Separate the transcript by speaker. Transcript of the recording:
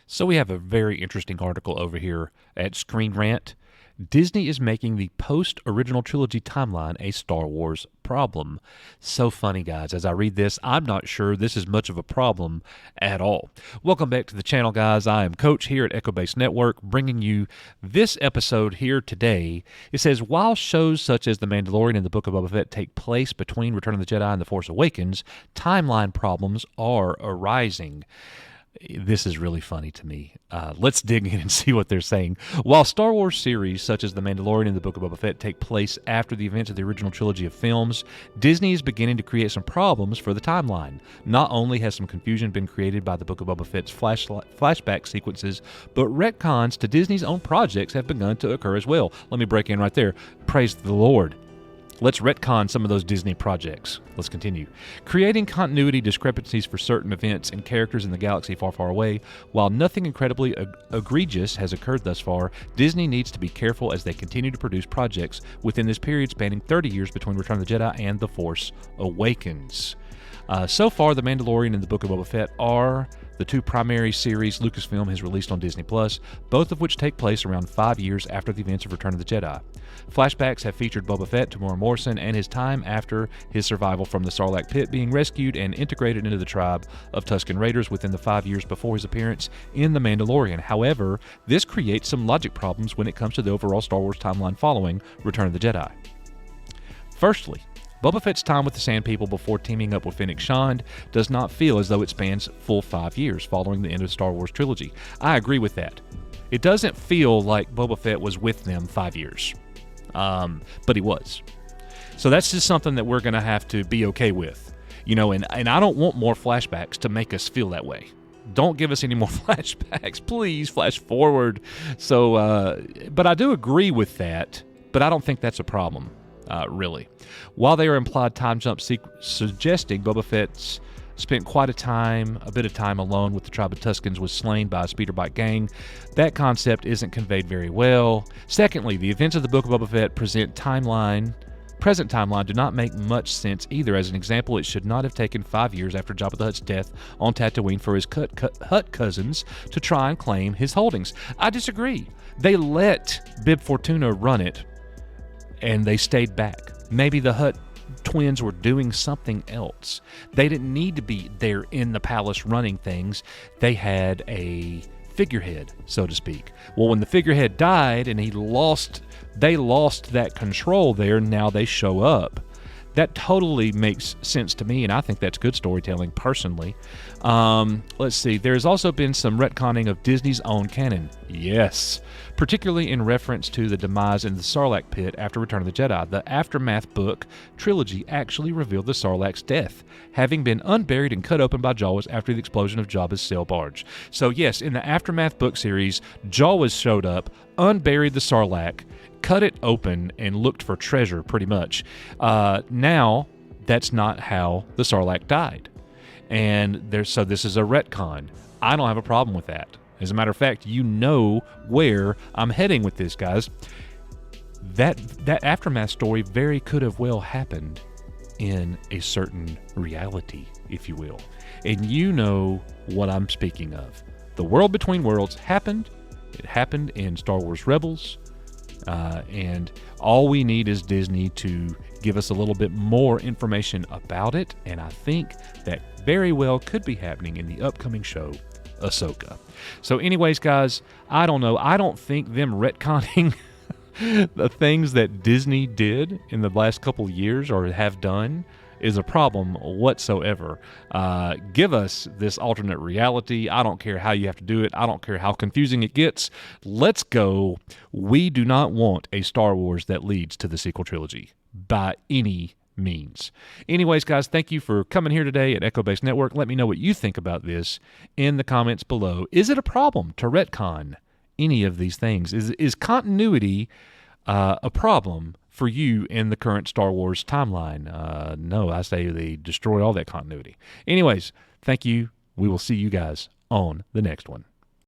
Speaker 1: So we have a very interesting article over here at Screen Rant. Disney is making the post-original trilogy timeline a Star Wars problem. So funny, guys. As I read this, I'm not sure this is much of a problem at all. Welcome back to the channel, guys. I am Coach here at Echo Base Network, bringing you this episode here today. It says, while shows such as The Mandalorian and the Book of Boba Fett take place between Return of the Jedi and The Force Awakens, timeline problems are arising. This is really funny to me. Let's dig in and see what they're saying. While Star Wars series such as The Mandalorian and The Book of Boba Fett take place after the events of the original trilogy of films, Disney is beginning to create some problems for the timeline. Not only has some confusion been created by The Book of Boba Fett's flashback sequences, but retcons to Disney's own projects have begun to occur as well. Let me break in right there. Praise the Lord. Let's retcon some of those Disney projects. Let's continue. Creating continuity discrepancies for certain events and characters in the galaxy far, far away. While nothing incredibly egregious has occurred thus far, Disney needs to be careful as they continue to produce projects within this period spanning 30 years between Return of the Jedi and The Force Awakens. So far, The Mandalorian and The Book of Boba Fett are the two primary series Lucasfilm has released on Disney+, both of which take place around 5 years after the events of Return of the Jedi. Flashbacks have featured Boba Fett, Temuera Morrison, and his time after his survival from the Sarlacc pit, being rescued and integrated into the tribe of Tusken Raiders within the 5 years before his appearance in The Mandalorian. However, this creates some logic problems when it comes to the overall Star Wars timeline following Return of the Jedi. Firstly, Boba Fett's time with the Sand People before teaming up with Fennec Shand does not feel as though it spans full 5 years following the end of the Star Wars trilogy. I agree with that. It doesn't feel like Boba Fett was with them 5 years, but he was. So that's just something that we're going to have to be okay with. You know, and I don't want more flashbacks to make us feel that way. Don't give us any more flashbacks. Please flash forward. So, but I do agree with that, but I don't think that's a problem. Really. While they are implied time jumps suggesting Boba Fett's spent quite a bit of time alone with the tribe of Tuskens was slain by a speederbike gang, that concept isn't conveyed very well. Secondly, the events of the Book of Boba Fett present timeline do not make much sense either. As an example, it should not have taken 5 years after Jabba the Hutt's death on Tatooine for his Hutt cousins to try and claim his holdings. I disagree. They let Bib Fortuna run it, and they stayed back. Maybe the Hutt twins were doing something else. They didn't need to be there in the palace running things. They had a figurehead, so to speak. Well, when the figurehead died and they lost that control there, now they show up. That totally makes sense to me, and I think that's good storytelling, personally. Let's see. There's also been some retconning of Disney's own canon. Yes. Particularly in reference to the demise in the Sarlacc pit after Return of the Jedi. The Aftermath book trilogy actually revealed the Sarlacc's death, having been unburied and cut open by Jawas after the explosion of Jabba's sail barge. So yes, in the Aftermath book series, Jawas showed up, unburied the Sarlacc, cut it open, and looked for treasure, pretty much. Now, that's not how the Sarlacc died. And so this is a retcon. I don't have a problem with that. As a matter of fact, you know where I'm heading with this, guys. That Aftermath story very could have well happened in a certain reality, if you will. And you know what I'm speaking of. The World Between Worlds happened. It happened in Star Wars Rebels. And all we need is Disney to give us a little bit more information about it, and I think that very well could be happening in the upcoming show, Ahsoka. So anyways, guys, I don't know. I don't think them retconning the things that Disney did in the last couple years or have done is a problem whatsoever. Give us this alternate reality. I don't care how you have to do it. I don't care how confusing it gets. Let's go. We do not want a Star Wars that leads to the sequel trilogy by any means. Anyways, guys, thank you for coming here today at Echo Base Network. Let me know what you think about this in the comments below. Is it a problem to retcon any of these things? Is continuity a problem for you in the current Star Wars timeline? No, I say they destroy all that continuity. Anyways, thank you. We will see you guys on the next one.